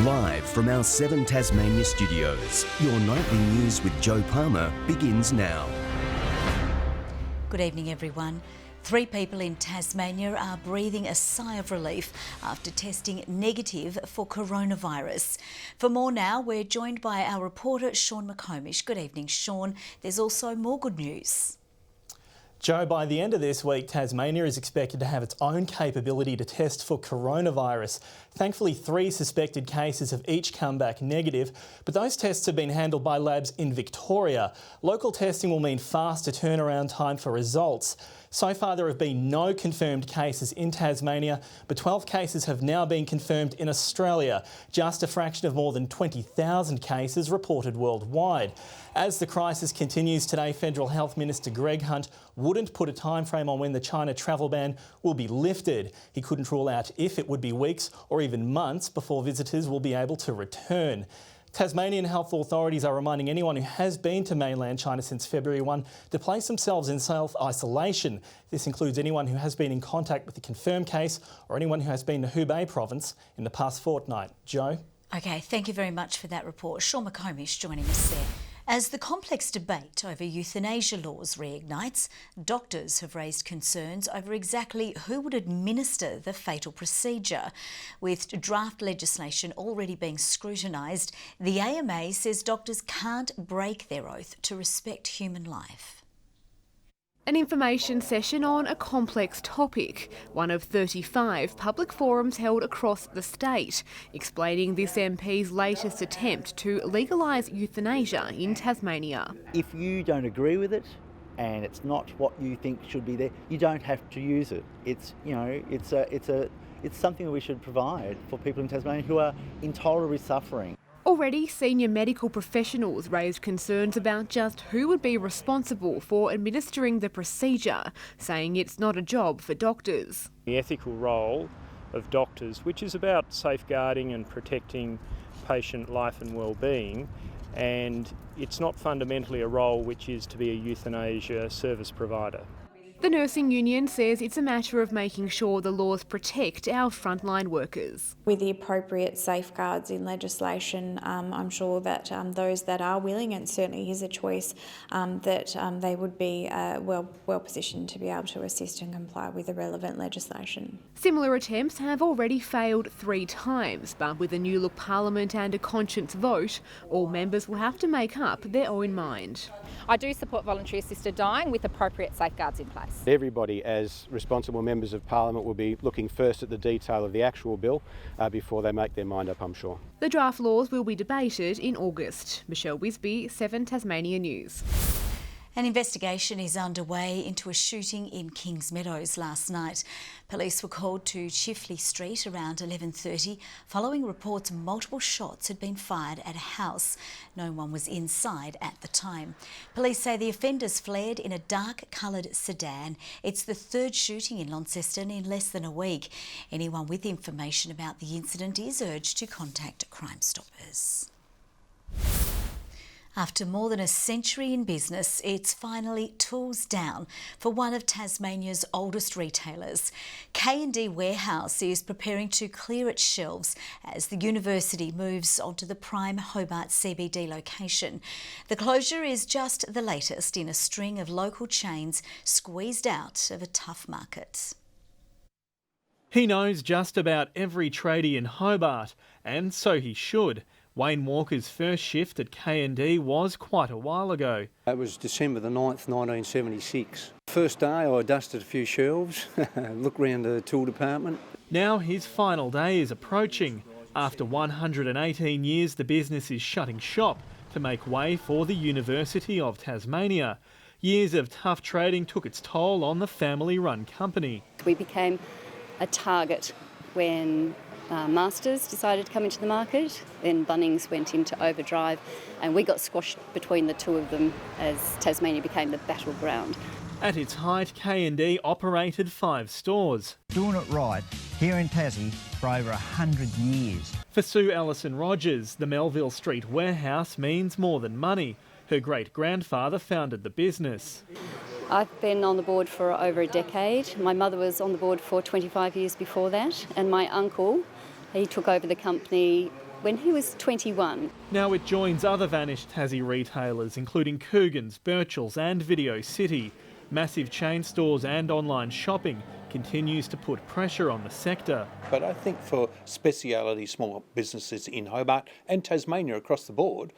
Live from our 7 Tasmania studios, your nightly news with Joe Palmer begins now. Good evening, everyone. 3 people in Tasmania are breathing a sigh of relief after testing negative for coronavirus. For more now, we're joined by our reporter Sean McComish. Good evening, Sean. There's also more good news. Joe, by the end of this week, Tasmania is expected to have its own capability to test for coronavirus. Thankfully, 3 suspected cases have each come back negative, but those tests have been handled by labs in Victoria. Local testing will mean faster turnaround time for results. So far, there have been no confirmed cases in Tasmania, but 12 cases have now been confirmed in Australia, just a fraction of more than 20,000 cases reported worldwide. As the crisis continues today, Federal Health Minister Greg Hunt wouldn't put a timeframe on when the China travel ban will be lifted. He couldn't rule out if it would be weeks or even months before visitors will be able to return. Tasmanian health authorities are reminding anyone who has been to mainland China since February 1 to place themselves in self-isolation. This includes anyone who has been in contact with a confirmed case or anyone who has been to Hubei province in the past fortnight. Joe? OK, thank you very much for that report. Sean McComish joining us there. As the complex debate over euthanasia laws reignites, doctors have raised concerns over exactly who would administer the fatal procedure. With draft legislation already being scrutinised, the AMA says doctors can't break their oath to respect human life. An information session on a complex topic, one of 35 public forums held across the state, explaining this MP's latest attempt to legalise euthanasia in Tasmania. If you don't agree with it and it's not what you think should be there, you don't have to use it. It's something that we should provide for people in Tasmania who are intolerably suffering. Already, senior medical professionals raised concerns about just who would be responsible for administering the procedure, saying it's not a job for doctors. The ethical role of doctors, which is about safeguarding and protecting patient life and well-being, and it's not fundamentally a role which is to be a euthanasia service provider. The nursing union says it's a matter of making sure the laws protect our frontline workers. With the appropriate safeguards in legislation, I'm sure that those that are willing, and certainly is a choice, that they would be well positioned to be able to assist and comply with the relevant legislation. Similar attempts have already failed 3 times, but with a new look parliament and a conscience vote, all members will have to make up their own mind. I do support voluntary assisted dying with appropriate safeguards in place. Everybody, as responsible members of Parliament, will be looking first at the detail of the actual bill before they make their mind up, I'm sure. The draft laws will be debated in August. Michelle Wisby, 7 Tasmania News. An investigation is underway into a shooting in Kings Meadows last night. Police were called to Chifley Street around 11:30 following reports multiple shots had been fired at a house. No one was inside at the time. Police say the offenders fled in a dark-coloured sedan. It's the 3rd shooting in Launceston in less than a week. Anyone with information about the incident is urged to contact Crime Stoppers. After more than a century in business, it's finally tools down for one of Tasmania's oldest retailers. K&D Warehouse is preparing to clear its shelves as the university moves onto the prime Hobarts CBD location. The closure is just the latest in a string of local chains squeezed out of a tough market. He knows just about every tradie in Hobart, and so he should. Wayne Walker's first shift at K&D was quite a while ago. It was December the 9th, 1976. First day I dusted a few shelves, looked round the tool department. Now his final day is approaching. After 118 years, the business is shutting shop to make way for the University of Tasmania. Years of tough trading took its toll on the family-run company. We became a target when Masters decided to come into the market, then Bunnings went into overdrive, and we got squashed between the two of them as Tasmania became the battleground. At its height, K&D operated 5 stores. Doing it right here in Tassie for over 100 years. For Sue Ellison Rogers, the Melville Street warehouse means more than money. Her great-grandfather founded the business. I've been on the board for over a decade. My mother was on the board for 25 years before that, and my uncle, he took over the company when he was 21. Now it joins other vanished Tassie retailers, including Coogan's, Birchall's and Video City. Massive chain stores and online shopping continues to put pressure on the sector. But I think for speciality small businesses in Hobart and Tasmania across the board,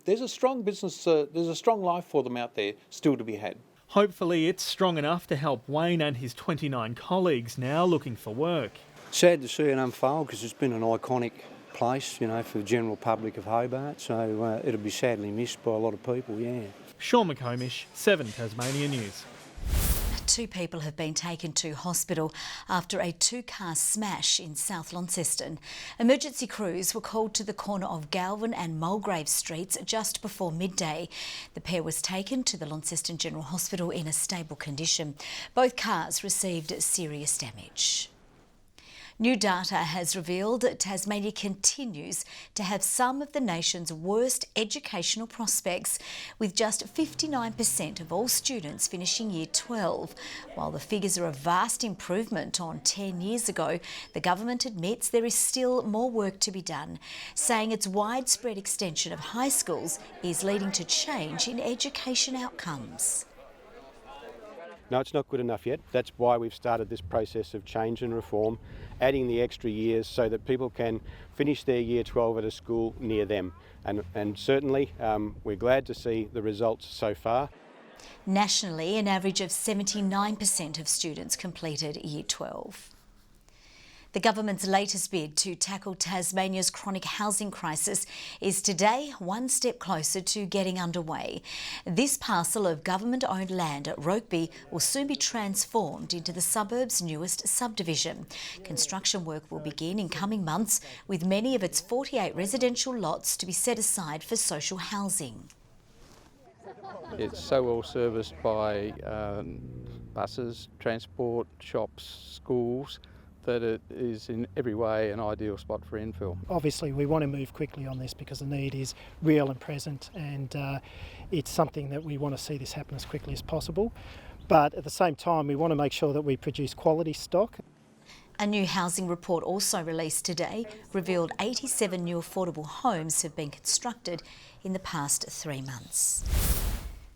there's a strong business, there's a strong life for them out there still to be had. Hopefully it's strong enough to help Wayne and his 29 colleagues now looking for work. Sad to see it unfold because it's been an iconic place, you know, for the general public of Hobart, so it'll be sadly missed by a lot of people, yeah. Sean McComish, 7 Tasmania News. 2 people have been taken to hospital after a 2-car smash in South Launceston. Emergency crews were called to the corner of Galvin and Mulgrave Streets just before midday. The pair was taken to the Launceston General Hospital in a stable condition. Both cars received serious damage. New data has revealed that Tasmania continues to have some of the nation's worst educational prospects, with just 59% of all students finishing Year 12. While the figures are a vast improvement on 10 years ago, the government admits there is still more work to be done, saying its widespread extension of high schools is leading to change in education outcomes. No, it's not good enough yet. That's why we've started this process of change and reform, adding the extra years so that people can finish their Year 12 at a school near them. And certainly we're glad to see the results so far. Nationally, an average of 79% of students completed Year 12. The government's latest bid to tackle Tasmania's chronic housing crisis is today one step closer to getting underway. This parcel of government-owned land at Rokeby will soon be transformed into the suburb's newest subdivision. Construction work will begin in coming months, with many of its 48 residential lots to be set aside for social housing. It's so well serviced by buses, transport, shops, schools, that it is in every way an ideal spot for infill. Obviously we want to move quickly on this because the need is real and present, and it's something that we want to see this happen as quickly as possible. But at the same time we want to make sure that we produce quality stock. A new housing report also released today revealed 87 new affordable homes have been constructed in the past 3 months.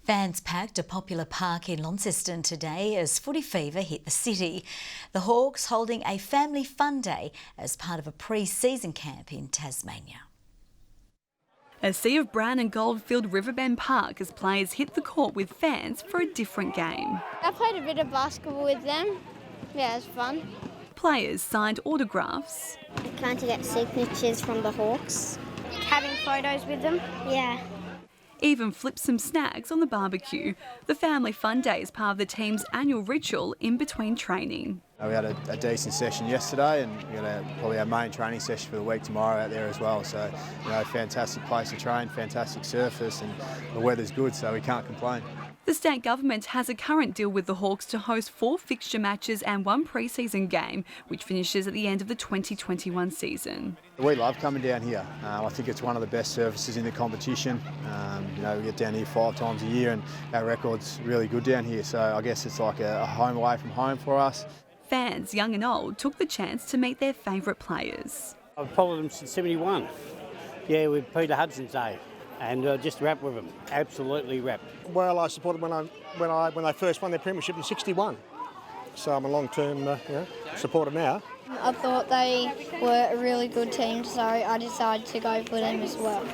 Fans packed a popular park in Launceston today as footy fever hit the city. The Hawks holding a family fun day as part of a pre-season camp in Tasmania. A sea of brown and gold filled Riverbend Park as players hit the court with fans for a different game. I played a bit of basketball with them. Yeah, it was fun. Players signed autographs. Trying to get signatures from the Hawks. Having photos with them. Yeah. Even flipped some snacks on the barbecue. The family fun day is part of the team's annual ritual in between training. We had a decent session yesterday, and we're going to probably our main training session for the week tomorrow out there as well. So, fantastic place to train, fantastic surface, and the weather's good, so we can't complain. The state government has a current deal with the Hawks to host 4 fixture matches and 1 pre-season game, which finishes at the end of the 2021 season. We love coming down here. I think it's one of the best surfaces in the competition. We get down here 5 times a year, and our record's really good down here. So I guess it's like a home away from home for us. Fans, young and old, took the chance to meet their favourite players. I've followed them since '71. Yeah, with Peter Hudson's day. And just wrapped with them, absolutely wrapped. Well, I supported when they first won their premiership in '61, so I'm a long-term supporter now. I thought they were a really good team, so I decided to go for them as well.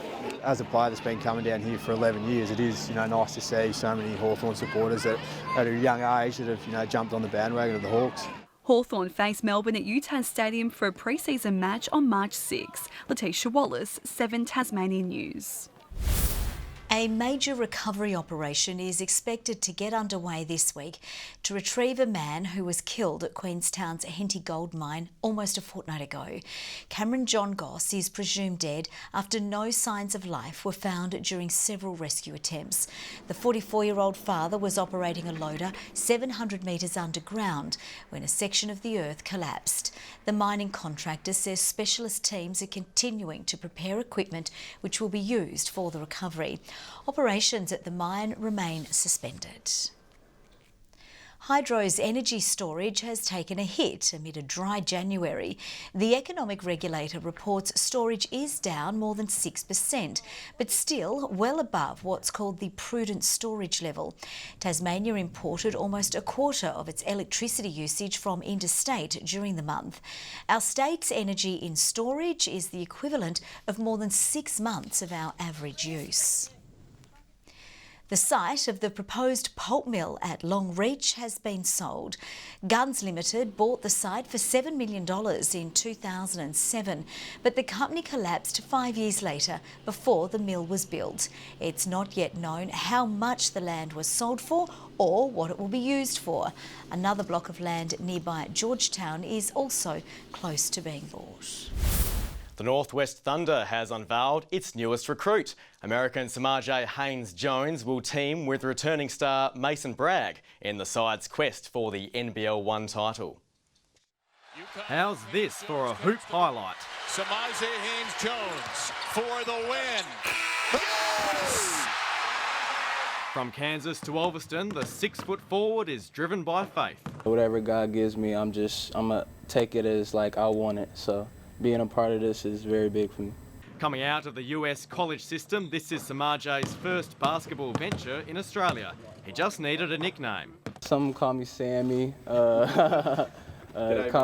As a player that's been coming down here for 11 years, it is nice to see so many Hawthorn supporters that at a young age that have jumped on the bandwagon of the Hawks. Hawthorn face Melbourne at UTAS Stadium for a pre-season match on March 6. Letitia Wallace, 7 Tasmania News. A major recovery operation is expected to get underway this week to retrieve a man who was killed at Queenstown's Henty Gold Mine almost a fortnight ago. Cameron John Goss is presumed dead after no signs of life were found during several rescue attempts. The 44-year-old father was operating a loader 700 metres underground when a section of the earth collapsed. The mining contractor says specialist teams are continuing to prepare equipment which will be used for the recovery. Operations at the mine remain suspended. Hydro's energy storage has taken a hit amid a dry January. The economic regulator reports storage is down more than 6%, but still well above what's called the prudent storage level. Tasmania imported almost a quarter of its electricity usage from interstate during the month. Our state's energy in storage is the equivalent of more than 6 months of our average use. The site of the proposed pulp mill at Longreach has been sold. Guns Limited bought the site for $7 million in 2007, but the company collapsed 5 years later before the mill was built. It's not yet known how much the land was sold for or what it will be used for. Another block of land nearby Georgetown is also close to being bought. The Northwest Thunder has unveiled its newest recruit. American Samaje Haynes-Jones will team with returning star Mason Bragg in the side's quest for the NBL 1 title. How's this for a hoop highlight? Samaje Haynes-Jones for the win. Yes! From Kansas to Ulverston, the 6-foot forward is driven by faith. Whatever God gives me, I'm gonna take it as like I want it. So being a part of this is very big for me. Coming out of the US college system, this is Samaje's first basketball venture in Australia. He just needed a nickname. Some call me Sammy, call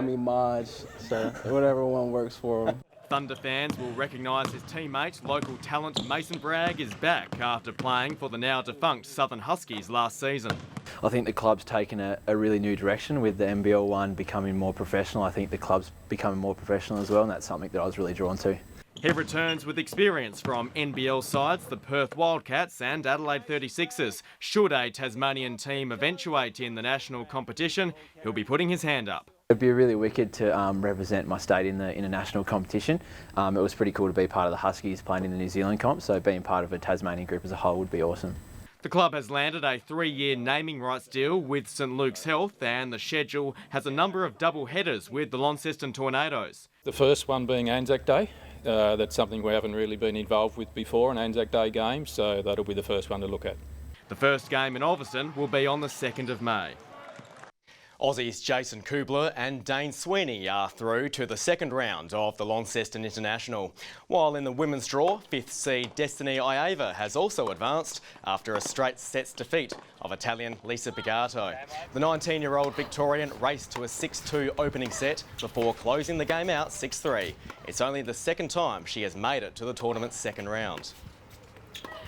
me Maj, so whatever one works for him. Thunder fans will recognise his teammate, local talent Mason Bragg is back after playing for the now defunct Southern Huskies last season. I think the club's taken a really new direction with the NBL 1 becoming more professional. I think the club's becoming more professional as well, and that's something that I was really drawn to. He returns with experience from NBL sides, the Perth Wildcats and Adelaide 36ers. Should a Tasmanian team eventuate in the national competition, he'll be putting his hand up. It'd be really wicked to represent my state in the international competition. It was pretty cool to be part of the Huskies playing in the New Zealand comp, so being part of a Tasmanian group as a whole would be awesome. The club has landed a 3-year naming rights deal with St Luke's Health, and the schedule has a number of double headers with the Launceston Tornadoes. The first one being Anzac Day. That's something we haven't really been involved with before, an Anzac Day game, so that'll be the first one to look at. The first game in Ulverston will be on the 2nd of May. Aussies Jason Kubler and Dane Sweeney are through to the second round of the Launceston International. While in the women's draw, 5th seed Destiny Iava has also advanced after a straight sets defeat of Italian Lisa Bigato. The 19-year-old Victorian raced to a 6-2 opening set before closing the game out 6-3. It's only the second time she has made it to the tournament's second round.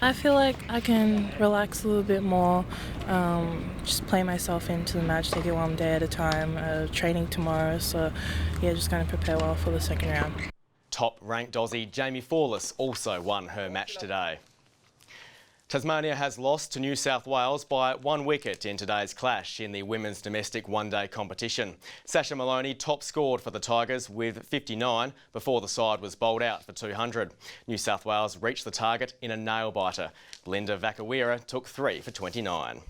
I feel like I can relax a little bit more, just play myself into the match, take it one day at a time, training tomorrow, so yeah, just going to prepare well for the second round. Top-ranked Aussie Jamie Fawless also won her match today. Tasmania has lost to New South Wales by 1 wicket in today's clash in the women's domestic one-day competition. Sasha Maloney top scored for the Tigers with 59 before the side was bowled out for 200. New South Wales reached the target in a nail-biter. Linda Vakawira took 3 for 29.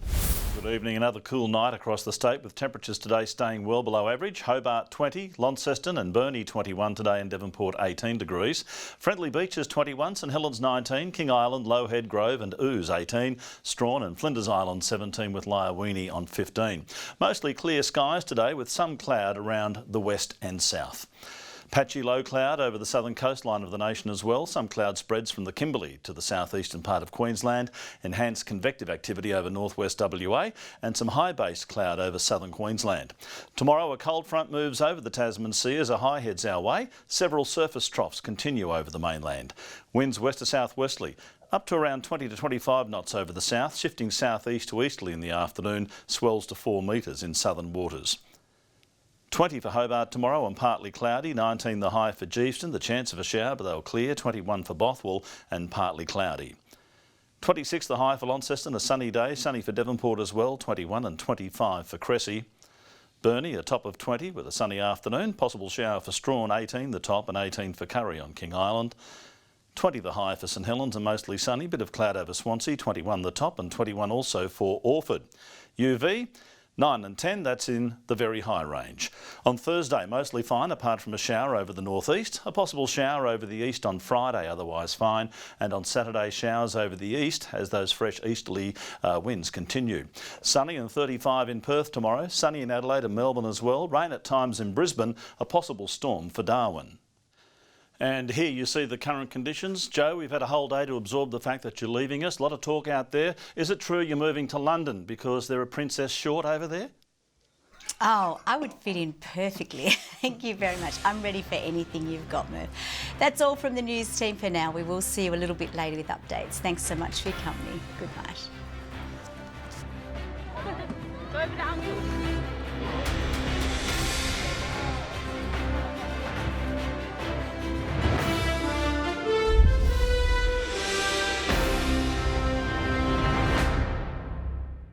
Good evening. Another cool night across the state with temperatures today staying well below average. Hobart 20, Launceston and Burnie 21 today, and Devonport 18 degrees. Friendly Beaches 21, St Helens 19, King Island, Lowhead, Grove and Ooze 18, Strawn and Flinders Island 17 with Lyawini on 15. Mostly clear skies today with some cloud around the west and south. Patchy low cloud over the southern coastline of the nation as well. Some cloud spreads from the Kimberley to the southeastern part of Queensland. Enhanced convective activity over northwest WA and some high base cloud over southern Queensland. Tomorrow a cold front moves over the Tasman Sea as a high heads our way. Several surface troughs continue over the mainland. Winds west to southwesterly up to around 20 to 25 knots over the south, shifting southeast to easterly in the afternoon, swells to 4 metres in southern waters. 20 for Hobart tomorrow and partly cloudy, 19 the high for Geeveston, the chance of a shower but they'll clear, 21 for Bothwell and partly cloudy. 26 the high for Launceston, a sunny day, sunny for Devonport as well, 21 and 25 for Cressy. Burnie a top of 20 with a sunny afternoon, possible shower for Strawn, 18 the top and 18 for Curry on King Island. 20 the high for St Helens and mostly sunny, bit of cloud over Swansea, 21 the top and 21 also for Orford. UV, 9 and 10, that's in the very high range. On Thursday, mostly fine apart from a shower over the northeast, a possible shower over the east on Friday, otherwise fine, and on Saturday showers over the east as those fresh easterly winds continue. Sunny and 35 in Perth tomorrow, sunny in Adelaide and Melbourne as well, rain at times in Brisbane, a possible storm for Darwin. And here you see the current conditions. Joe, we've had a whole day to absorb the fact that you're leaving us. A lot of talk out there. Is it true you're moving to London because they're a princess short over there? Oh, I would fit in perfectly. Thank you very much. I'm ready for anything you've got, Murph. That's all from the news team for now. We will see you a little bit later with updates. Thanks so much for your company. Good night.